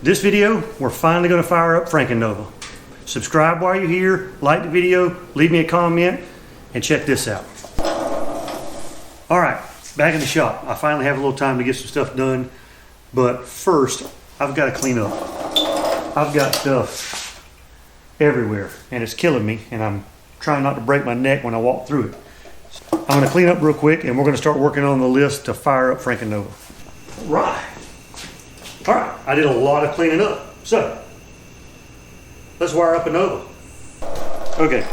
This video, we're finally going to fire up Frankennova. Subscribe while you're here, like the video, leave me a comment, and check this out. All right, back in the shop. I finally have a little time to get some stuff done, but first, I've got to clean up. I've got stuff everywhere, and it's killing me, and I'm trying not to break my neck when I walk through it. I'm going to clean up real quick, and we're going to start working on the list to fire up Frankennova. All right, I did a lot of cleaning up, so let's wire up a Nova. Okay,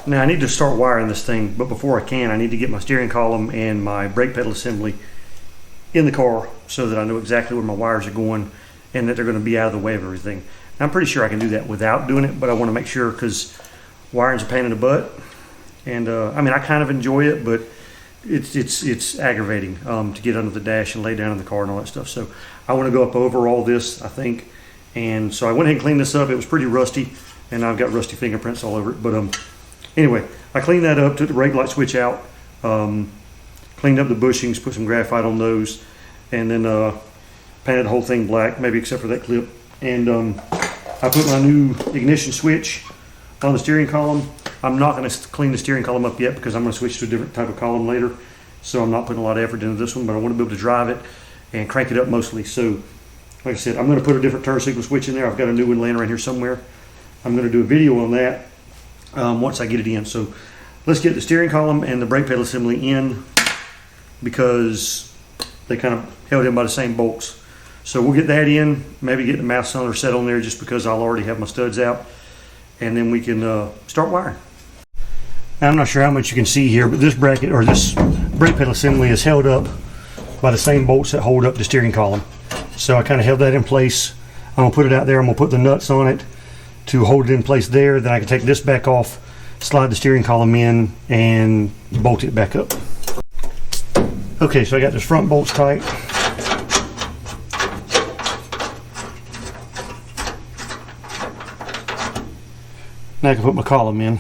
now I need to start wiring this thing, but before I can, I need to get my steering column and my brake pedal assembly in the car so that I know exactly where my wires are going and that they're going to be out of the way of everything. Now, I'm pretty sure I can do that without doing it, but I want to make sure because wiring's a pain in the butt. And I mean, I kind of enjoy it, but it's aggravating to get under the dash and lay down in the car and all that stuff. So I want to go up over all this, I think. And so I went ahead and cleaned this up. It was pretty rusty, and I've got rusty fingerprints all over it. But anyway, I cleaned that up, took the brake light switch out, cleaned up the bushings, put some graphite on those, and then painted the whole thing black, maybe except for that clip. And I put my new ignition switch on the steering column. I'm not going to clean the steering column up yet because I'm going to switch to a different type of column later. So I'm not putting a lot of effort into this one, but I want to be able to drive it and crank it up mostly. So like I said, I'm going to put a different turn signal switch in there. I've got a new one laying around here somewhere. I'm going to do a video on that once I get it in. So let's get the steering column and the brake pedal assembly in because they kind of held in by the same bolts. So we'll get that in, maybe get the mouth cylinder set on there just because I'll already have my studs out. And then we can start wiring. Now, I'm not sure how much you can see here, but this bracket or this brake pedal assembly is held up by the same bolts that hold up the steering column. So I kind of held that in place. I'm gonna put it out there. I'm gonna put the nuts on it to hold it in place there. Then I can take this back off, slide the steering column in, and bolt it back up. Okay, so I got this front bolts tight. Now I can put my column in.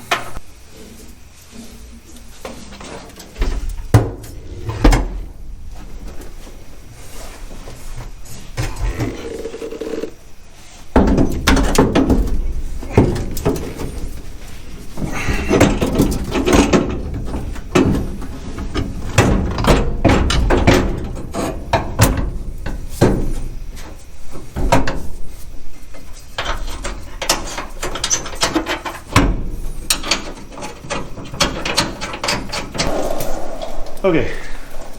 Okay,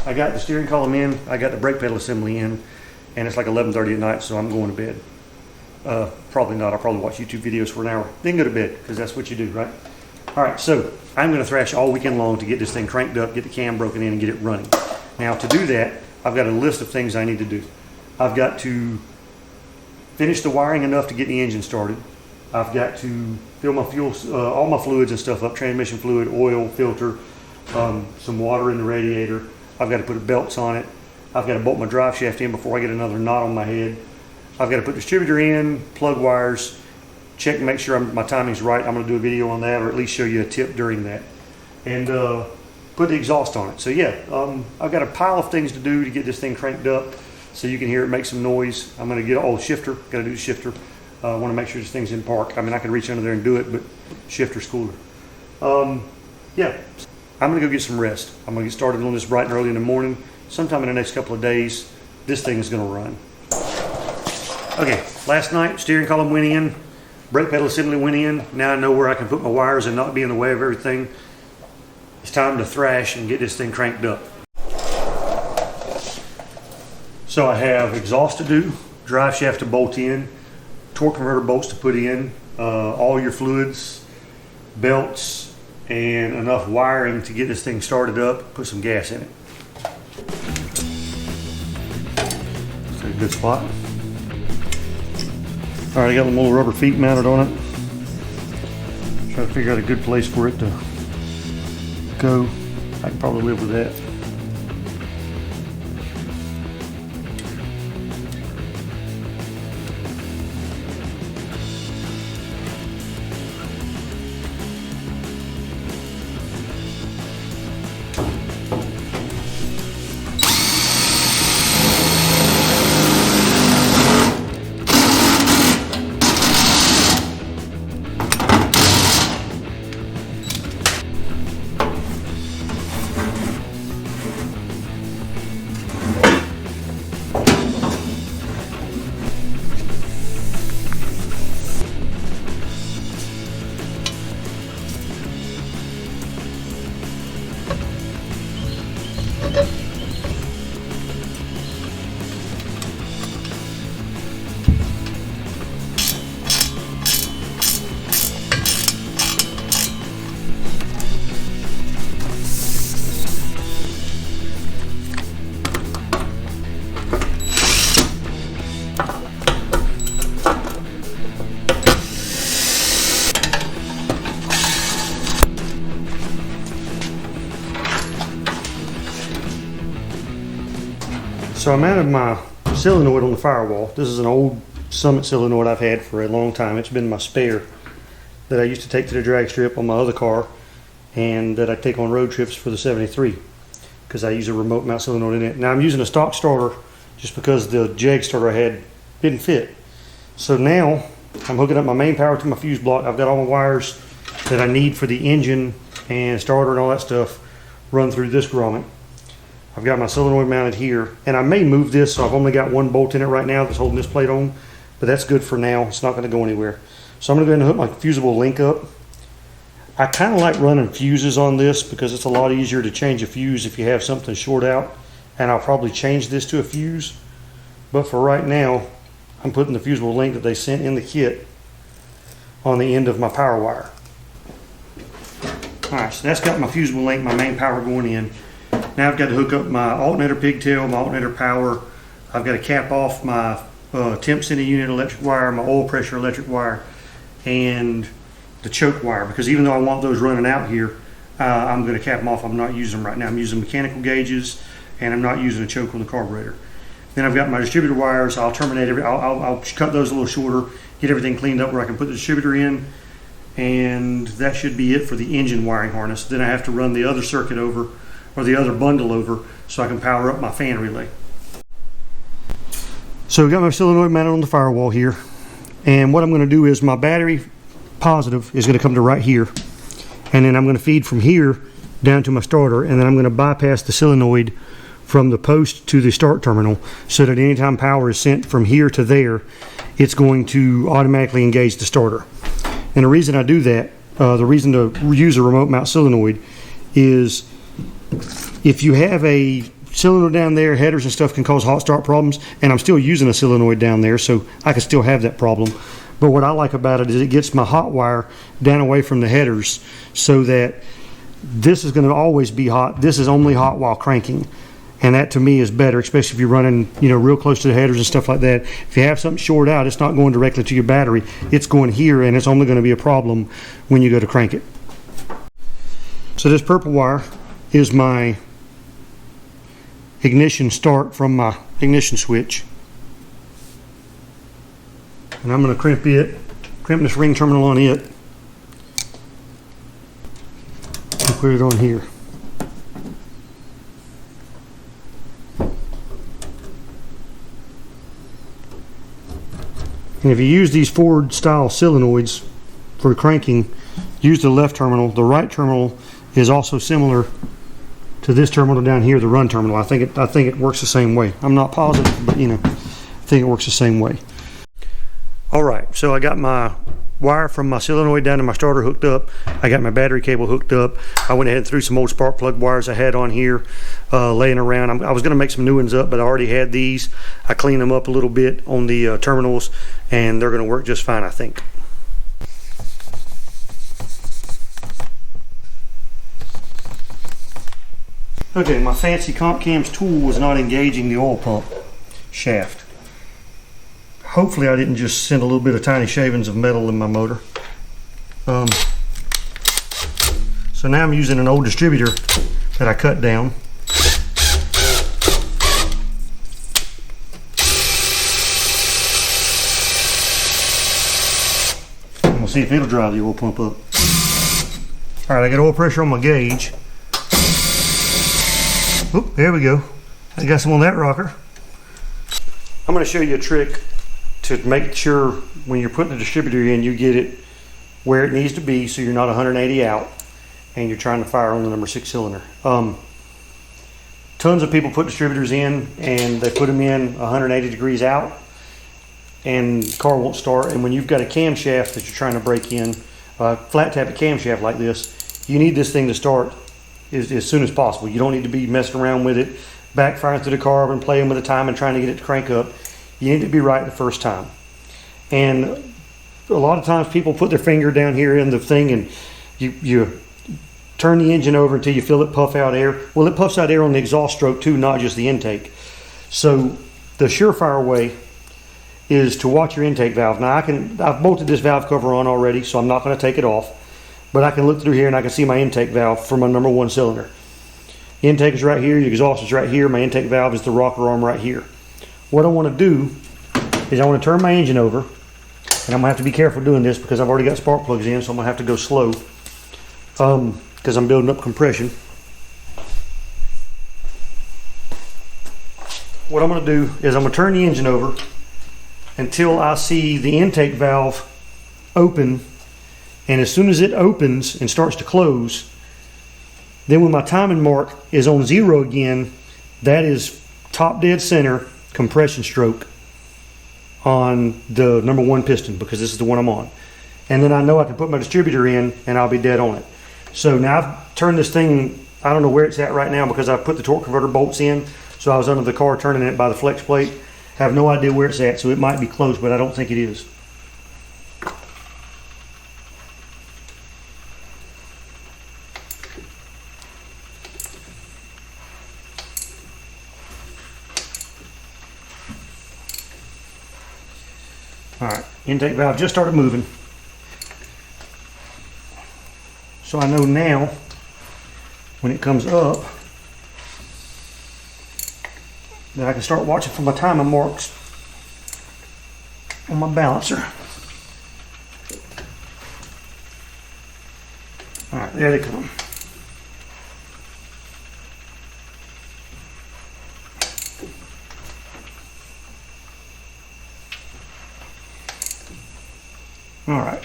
I got the steering column in, I got the brake pedal assembly in, and it's like 11:30 at night, so I'm going to bed. Probably not, I'll probably watch YouTube videos for an hour, then go to bed, because that's what you do, right? All right, so I'm going to thrash all weekend long to get this thing cranked up, get the cam broken in, and get it running. Now, to do that, I've got a list of things I need to do. I've got to finish the wiring enough to get the engine started. I've got to fill my fuel, all my fluids and stuff up, transmission fluid, oil, filter, some water in the radiator. I've got to put belts on it. I've got to bolt my drive shaft in before I get another knot on my head. I've got to put the distributor in, plug wires, check and make sure my timing's right. I'm going to do a video on that, or at least show you a tip during that, and put the exhaust on it. So yeah, I've got a pile of things to do to get this thing cranked up so you can hear it make some noise. I'm going to get the shifter. Got to do the shifter. I want to make sure this thing's in park. I mean, I can reach under there and do it, but shifter's cooler. Yeah. I'm going to go get some rest. I'm going to get started on this bright and early in the morning. Sometime in the next couple of days, this thing is going to run. Okay, last night, steering column went in, brake pedal assembly went in. Now I know where I can put my wires and not be in the way of everything. It's time to thrash and get this thing cranked up. So I have exhaust to do, drive shaft to bolt in, torque converter bolts to put in, all your fluids, belts, and enough wiring to get this thing started up, put some gas in it. It's a good spot. All right, I got the little rubber feet mounted on it. Try to figure out a good place for it to go. I can probably live with that. So I mounted my solenoid on the firewall. This is an old Summit solenoid I've had for a long time. It's been my spare that I used to take to the drag strip on my other car and that I take on road trips for the 73 because I use a remote mount solenoid in it. Now I'm using a stock starter just because the jag starter I had didn't fit. So now I'm hooking up my main power to my fuse block. I've got all my wires that I need for the engine and starter and all that stuff run through this grommet. I've got my solenoid mounted here, and I may move this, so I've only got one bolt in it right now that's holding this plate on, but that's good for now. It's not going to go anywhere. So I'm going to go ahead and hook my fusible link up. I kind of like running fuses on this because it's a lot easier to change a fuse if you have something short out, and I'll probably change this to a fuse. But for right now, I'm putting the fusible link that they sent in the kit on the end of my power wire. Alright, so that's got my fusible link, my main power going in. Now I've got to hook up my alternator pigtail, my alternator power. I've got to cap off my temp sending unit electric wire, my oil pressure electric wire, and the choke wire, because even though I want those running out here, I'm going to cap them off. I'm not using them right now. I'm using mechanical gauges, and I'm not using a choke on the carburetor. Then I've got my distributor wires. I'll terminate I'll cut those a little shorter, get everything cleaned up where I can put the distributor in, and that should be it for the engine wiring harness. Then I have to run the other circuit over, or the other bundle over, so I can power up my fan relay. So we've got my solenoid mounted on the firewall here, and what I'm going to do is my battery positive is going to come to right here, and then I'm going to feed from here down to my starter, and then I'm going to bypass the solenoid from the post to the start terminal, so that anytime power is sent from here to there, it's going to automatically engage the starter. And the reason I do that, the reason to use a remote mount solenoid is if you have a solenoid down there, headers and stuff can cause hot start problems, and I'm still using a solenoid down there, so I can still have that problem. But what I like about it is it gets my hot wire down away from the headers, so that this is going to always be hot. This is only hot while cranking, and that to me is better, especially if you're running, you know, real close to the headers and stuff like that. If you have something short out, it's not going directly to your battery. It's going here, and it's only going to be a problem when you go to crank it. So this purple wire is my ignition start from my ignition switch, and I'm going to crimp this ring terminal on it and put it on here. And if you use these Ford style solenoids for cranking, use the left terminal. The right terminal is also similar to this terminal down here, the run terminal. I think it works the same way. I'm not positive, but you know, I think it works the same way. All right, so I got my wire from my solenoid down to my starter hooked up. I got my battery cable hooked up. I went ahead and threw some old spark plug wires I had on here laying around. I was going to make some new ones up, but I already had these. I cleaned them up a little bit on the terminals, and they're going to work just fine, I think. Okay, my fancy comp cams tool was not engaging the oil pump shaft. Hopefully I didn't just send a little bit of tiny shavings of metal in my motor. So now I'm using an old distributor that I cut down. And we'll see if it'll dry the oil pump up. Alright, I got oil pressure on my gauge. Oop, there we go. I got some on that rocker. I'm going to show you a trick to make sure when you're putting the distributor in, you get it where it needs to be so you're not 180 out and you're trying to fire on the number 6 cylinder. Tons of people put distributors in and they put them in 180 degrees out and the car won't start. And when you've got a camshaft that you're trying to break in, flat tappet camshaft like this, you need this thing to start as soon as possible. You don't need to be messing around with it, backfiring through the carb and playing with the time and trying to get it to crank up. You need to be right the first time. And a lot of times people put their finger down here in the thing and you turn the engine over until you feel it puff out air. Well, it puffs out air on the exhaust stroke too, not just the intake. So the surefire way is to watch your intake valve. Now I've bolted this valve cover on already, so I'm not going to take it off, but I can look through here and I can see my intake valve for my number 1 cylinder. Intake is right here, the exhaust is right here, my intake valve is the rocker arm right here. What I want to do is I want to turn my engine over, and I'm going to have to be careful doing this because I've already got spark plugs in, so I'm going to have to go slow because I'm building up compression. What I'm going to do is I'm going to turn the engine over until I see the intake valve open, and as soon as it opens and starts to close, then when my timing mark is on 0 again, that is top dead center compression stroke on the number 1 piston, because this is the one I'm on. And then I know I can put my distributor in and I'll be dead on it. So now I've turned this thing, I don't know where it's at right now because I put the torque converter bolts in, so I was under the car turning it by the flex plate. Have no idea where it's at, so it might be close, but I don't think it is. Alright, intake valve just started moving. So I know now when it comes up that I can start watching for my timing marks on my balancer. Alright, there they come. Alright,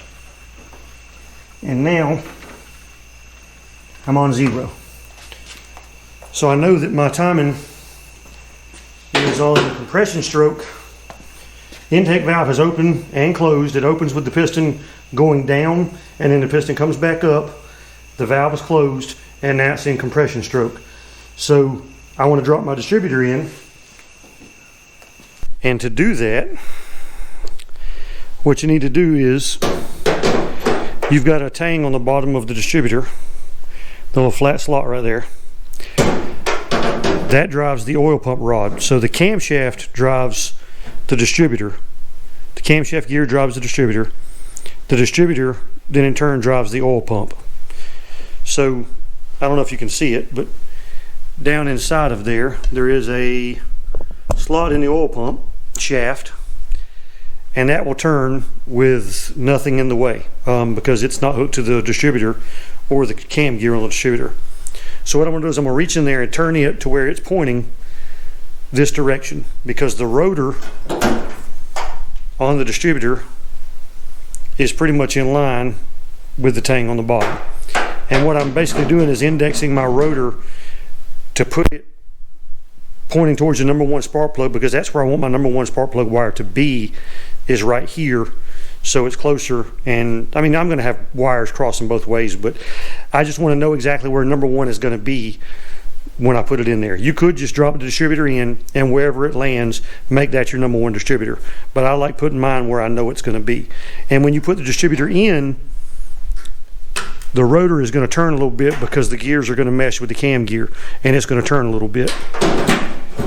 and now I'm on 0. So I know that my timing is on the compression stroke. The intake valve is open and closed. It opens with the piston going down, and then the piston comes back up. The valve is closed, and that's in compression stroke. So I want to drop my distributor in. And to do that, what you need to do is, you've got a tang on the bottom of the distributor, the little flat slot right there. That drives the oil pump rod. So the camshaft drives the distributor. The camshaft gear drives the distributor. The distributor then in turn drives the oil pump. So I don't know if you can see it, but down inside of there is a slot in the oil pump shaft, and that will turn with nothing in the way because it's not hooked to the distributor or the cam gear on the distributor. So what I'm going to do is I'm going to reach in there and turn it to where it's pointing this direction, because the rotor on the distributor is pretty much in line with the tang on the bottom. And what I'm basically doing is indexing my rotor to put it pointing towards the number 1 spark plug, because that's where I want my number 1 spark plug wire to be, is right here, so it's closer. And I mean, I'm going to have wires crossing both ways, but I just want to know exactly where number 1 is going to be when I put it in there. You could just drop the distributor in, and wherever it lands, make that your number 1 distributor, but I like putting mine where I know it's going to be. And when you put the distributor in, the rotor is going to turn a little bit because the gears are going to mesh with the cam gear, and it's going to turn a little bit.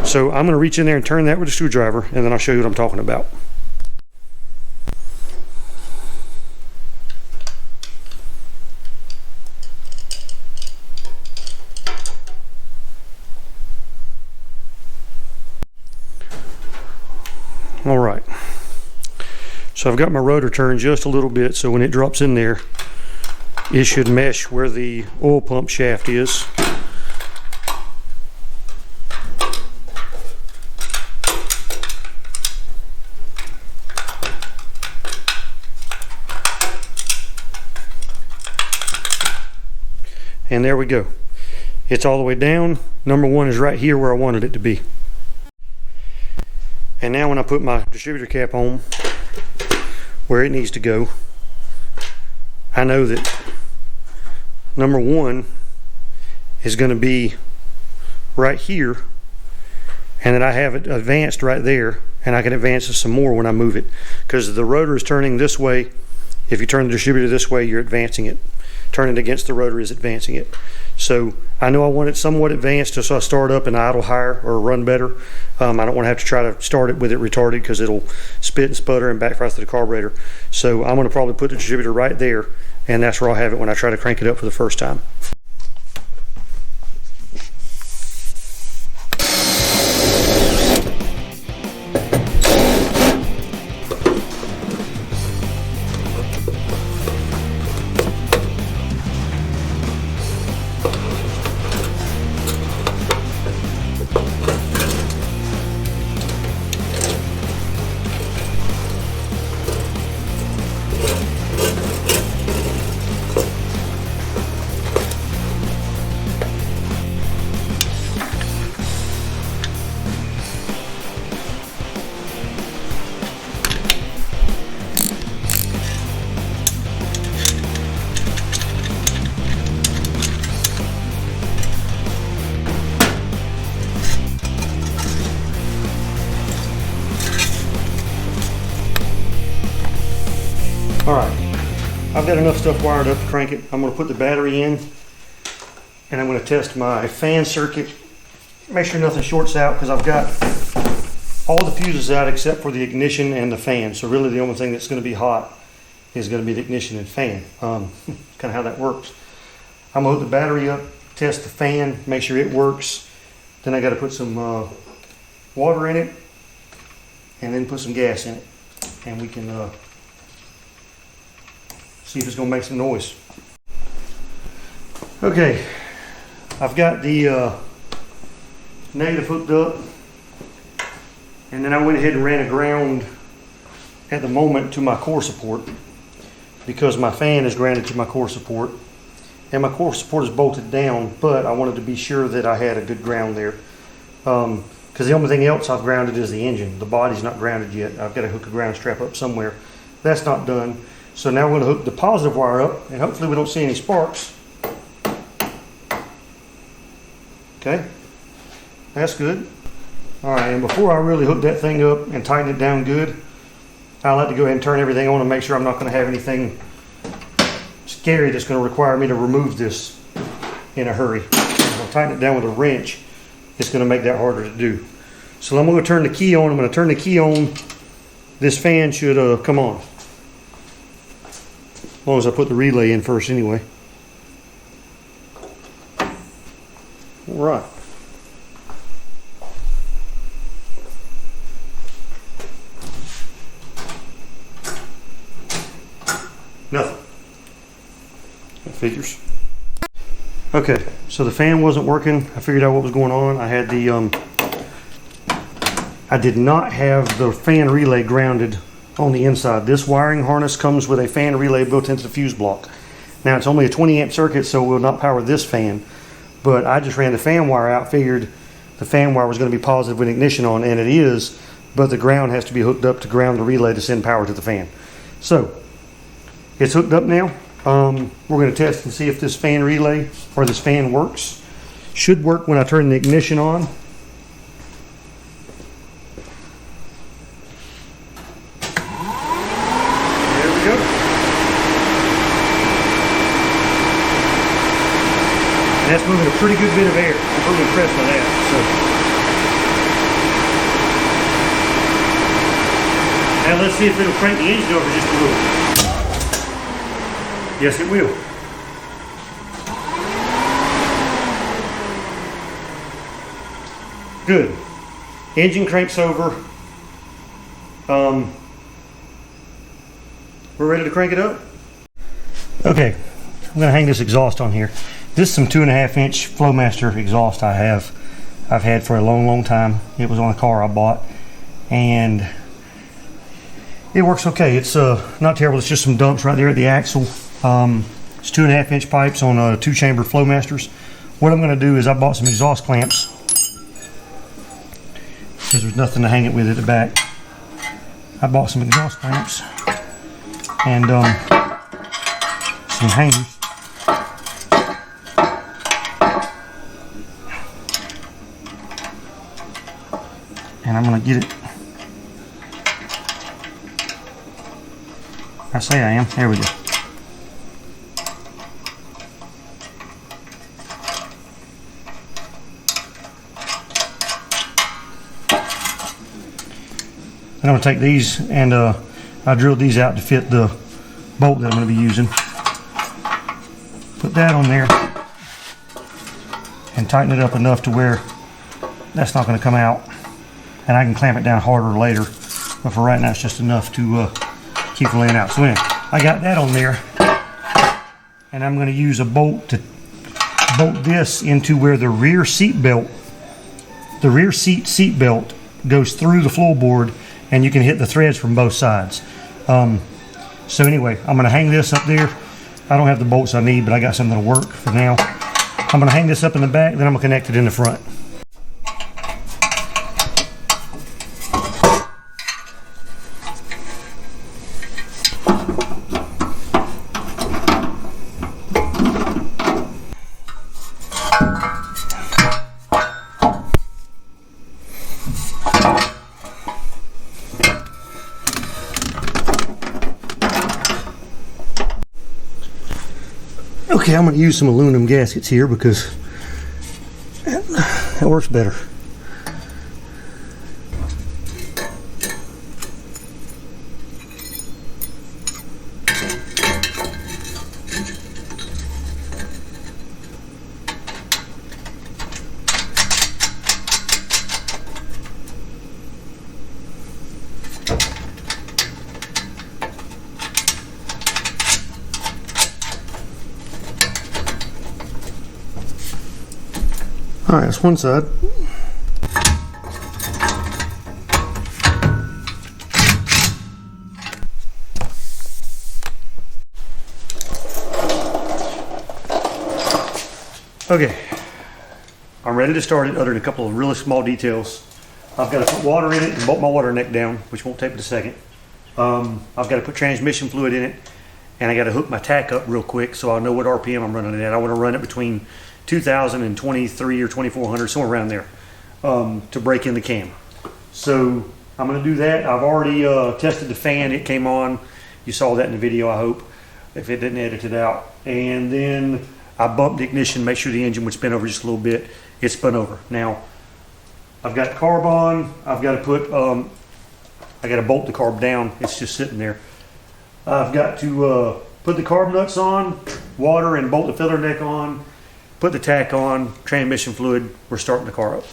So I'm going to reach in there and turn that with a screwdriver, and then I'll show you what I'm talking about. All right, so I've got my rotor turned just a little bit, so when it drops in there, it should mesh where the oil pump shaft is. And there we go. It's all the way down. Number 1 is right here where I wanted it to be. And now when I put my distributor cap on where it needs to go, I know that number 1 is going to be right here, and that I have it advanced right there, and I can advance it some more when I move it, because the rotor is turning this way. If you turn the distributor this way, you're advancing it. Turn it against the rotor is advancing it. So I know I want it somewhat advanced just so I start up and idle higher or run better. I don't want to have to try to start it with it retarded because it'll spit and sputter and backfire to the carburetor. So I'm going to probably put the distributor right there, and that's where I'll have it when I try to crank it up for the first time. All right, I've got enough stuff wired up to crank it. I'm going to put the battery in, and I'm going to test my fan circuit. Make sure nothing shorts out because I've got all the fuses out except for the ignition and the fan. So really the only thing that's going to be hot is going to be the ignition and fan. Kind of how that works. I'm going to hook the battery up, test the fan, make sure it works. Then I got to put some water in it and then put some gas in it. And we can see if it's going to make some noise. Okay, I've got the negative hooked up, and then I went ahead and ran a ground at the moment to my core support because my fan is grounded to my core support, and my core support is bolted down, but I wanted to be sure that I had a good ground there because the only thing else I've grounded is the engine. The body's not grounded yet. I've got to hook a ground strap up somewhere. That's not done. So now we're going to hook the positive wire up, and hopefully we don't see any sparks. Okay, that's good. All right, and before I really hook that thing up and tighten it down good, I like to go ahead and turn everything on and make sure I'm not going to have anything scary that's going to require me to remove this in a hurry. If I tighten it down with a wrench, it's going to make that harder to do. So I'm going to turn the key on. I'm going to turn the key on. This fan should come on. As long as I put the relay in first anyway. All right. Nothing. That figures. Okay, so the fan wasn't working. I figured out what was going on. I had the I did not have the fan relay grounded on the inside. This wiring harness comes with a fan relay built into the fuse block. Now it's only a 20 amp circuit, so it will not power this fan, but I just ran the fan wire out, figured the fan wire was going to be positive with ignition on, and it is, but the ground has to be hooked up to ground the relay to send power to the fan. So it's hooked up now. We're going to test and see if this fan relay or this fan works. Should work when I turn the ignition on. And that's moving a pretty good bit of air. I'm pretty impressed by that. So now let's see if it'll crank the engine over just a little. Yes, it will. Good. Engine cranks over. We're ready to crank it up. Okay, I'm going to hang this exhaust on here. This is some 2.5 inch Flowmaster exhaust I've had for a long time. It was on a car I bought, and it works okay. It's not terrible. It's just some dumps right there at the axle. It's 2.5 inch pipes on 2-chamber Flowmasters. What I'm going to do is I bought some exhaust clamps because there's nothing to hang it with at the back. I bought some exhaust clamps and some hangers. And I'm going to get it. I say I am. There we go. I'm going to take these and I drilled these out to fit the bolt that I'm going to be using. Put that on there and tighten it up enough to where that's not going to come out, and I can clamp it down harder later, but for right now it's just enough to keep it laying out. So anyway, I got that on there, and I'm going to use a bolt to bolt this into where the rear seat belt, seat belt goes through the floorboard, and you can hit the threads from both sides. So anyway, I'm going to hang this up there. I don't have the bolts I need, but I got something to work for now. I'm going to hang this up in the back, then I'm going to connect it in the front. Okay, I'm going to use some aluminum gaskets here because that works better. All right, that's one side. Okay, I'm ready to start it other than a couple of really small details. I've got to put water in it and bolt my water neck down, which won't take but a second. I've got to put transmission fluid in it, and I got to hook my tack up real quick so I'll know what RPM I'm running it at. I want to run it between 2,000 and 23 or 2,400, somewhere around there, to break in the cam. So I'm going to do that. I've already tested the fan. It came on. You saw that in the video, I hope, if it didn't edit it out. And then I bumped the ignition, make sure the engine would spin over just a little bit. It spun over. Now, I've got carb on. I've got to put, I got to bolt the carb down. It's just sitting there. I've got to put the carb nuts on, water, and bolt the filler neck on. Put the tack on, transmission fluid, we're starting the car up.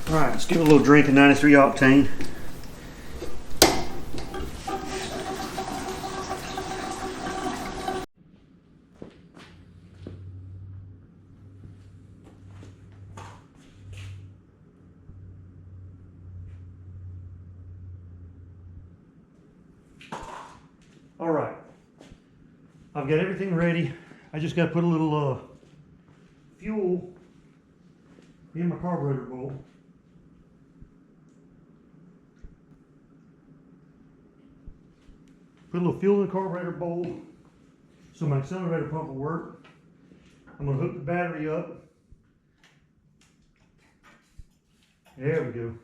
All right, let's give it a little drink of 93 octane. All right, I've got everything ready. I just got to put a little fuel in my carburetor bowl. Put a little fuel in the carburetor bowl so my accelerator pump will work. I'm going to hook the battery up. There we go.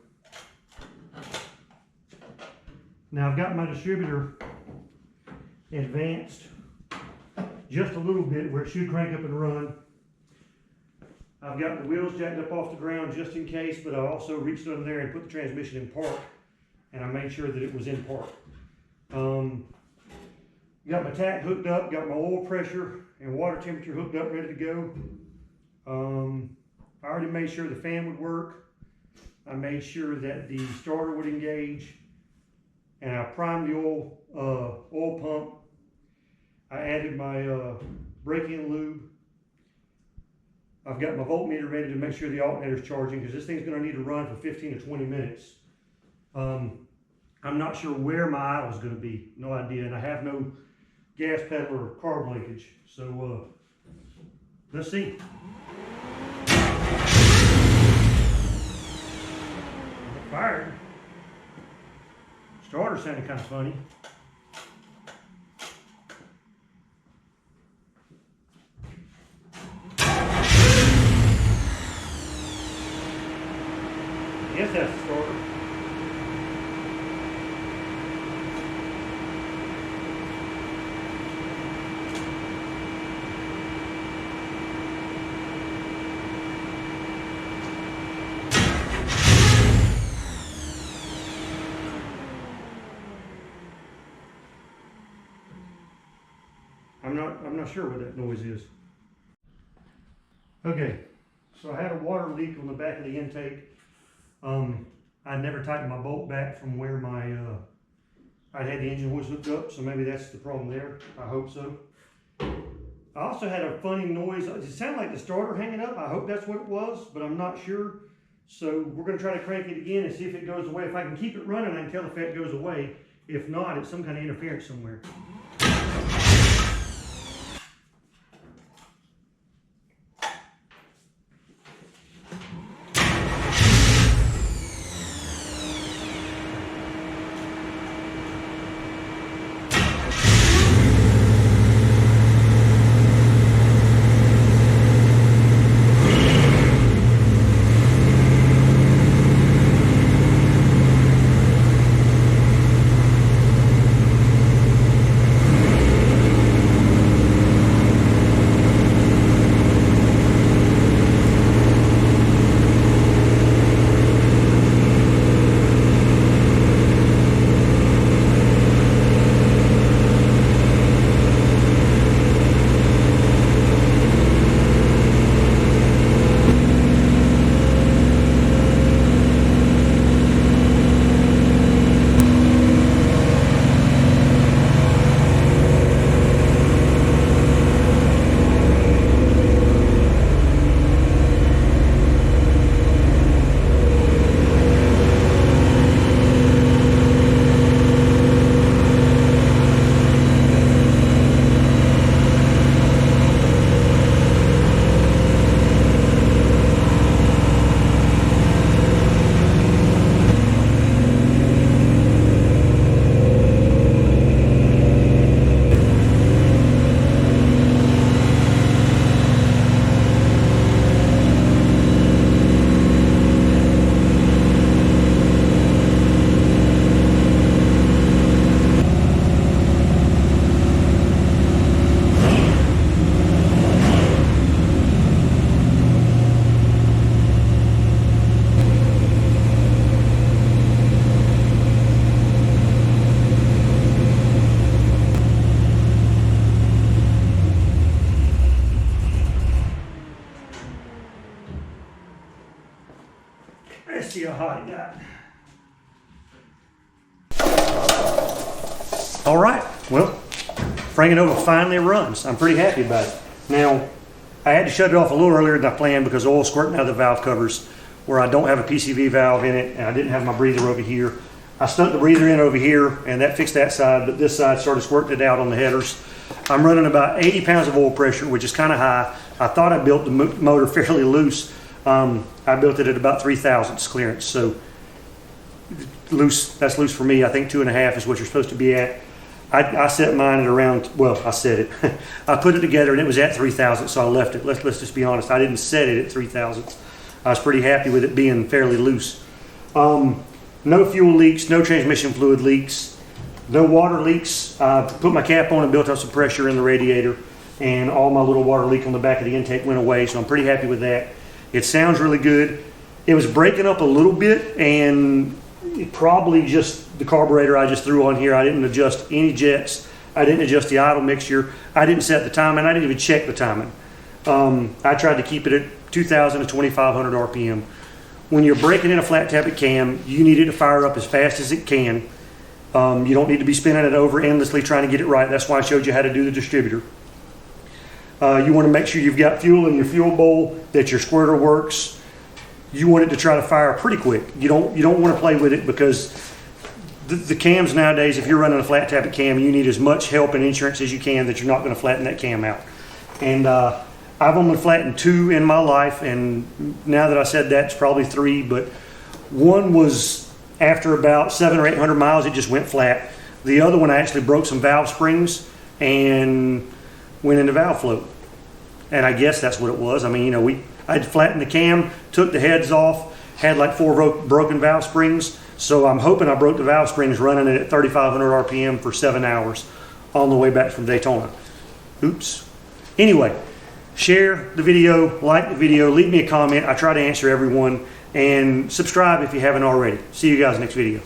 Now I've got my distributor advanced just a little bit where it should crank up and run. I've got the wheels jacked up off the ground just in case, but I also reached under there and put the transmission in park, and I made sure that it was in park. Got my tack hooked up, got my oil pressure and water temperature hooked up, ready to go. I already made sure the fan would work. I made sure that the starter would engage, and I primed the oil pump. I added my break-in lube. I've got my voltmeter ready to make sure the alternator's charging, because this thing's going to need to run for 15 to 20 minutes. I'm not sure where my idle is going to be, no idea, and I have no gas pedal or carb linkage, so let's see. Fired. Starter sounded kind of funny. test the starter. I'm not sure what that noise is. Okay, so I had a water leak on the back of the intake. I never tightened my bolt back from where I had the engine hoist hooked up, so maybe that's the problem there. I hope so. I also had a funny noise. It sounded like the starter hanging up. I hope that's what it was, but I'm not sure. So we're going to try to crank it again and see if it goes away. If I can keep it running, I can tell if that goes away. If not, it's some kind of interference somewhere. Let's see how hot it got. All right, well, Frankennova finally runs. I'm pretty happy about it. Now, I had to shut it off a little earlier than I planned because oil's squirting out of the valve covers where I don't have a PCV valve in it, and I didn't have my breather over here. I stuck the breather in over here, and that fixed that side, but this side started squirting it out on the headers. I'm running about 80 pounds of oil pressure, which is kind of high. I thought I built the motor fairly loose. I built it at about 3 thousandths clearance, so loose. That's loose for me. I think 2.5 is what you're supposed to be at. I set mine at around, well, I set it. I put it together and it was at 3 thousandths, so I left it. Let's just be honest. I didn't set it at 3 thousandths. I was pretty happy with it being fairly loose. No fuel leaks, no transmission fluid leaks, no water leaks. I put my cap on and built up some pressure in the radiator, and all my little water leak on the back of the intake went away, so I'm pretty happy with that. It sounds really good. It was breaking up a little bit, and probably just the carburetor I just threw on here. I didn't adjust any jets. I didn't adjust the idle mixture. I didn't set the timing. I didn't even check the timing. I tried to keep it at 2,000 to 2,500 RPM. When you're breaking in a flat tappet cam, you need it to fire up as fast as it can. You don't need to be spinning it over endlessly trying to get it right. That's why I showed you how to do the distributor. You want to make sure you've got fuel in your fuel bowl, that your squirter works. You want it to try to fire pretty quick. You don't want to play with it, because the cams nowadays, if you're running a flat tappet cam, you need as much help and insurance as you can that you're not going to flatten that cam out. And I've only flattened 2 in my life, and now that I said that, it's probably 3, but one was after about 700 or 800 miles, it just went flat. The other one, I actually broke some valve springs and went into valve float. And I guess that's what it was. I mean, I'd flattened the cam, took the heads off, had like 4 broken valve springs. So I'm hoping I broke the valve springs running it at 3,500 RPM for 7 hours on the way back from Daytona. Oops. Anyway, share the video, like the video, leave me a comment. I try to answer everyone, and subscribe if you haven't already. See you guys next video.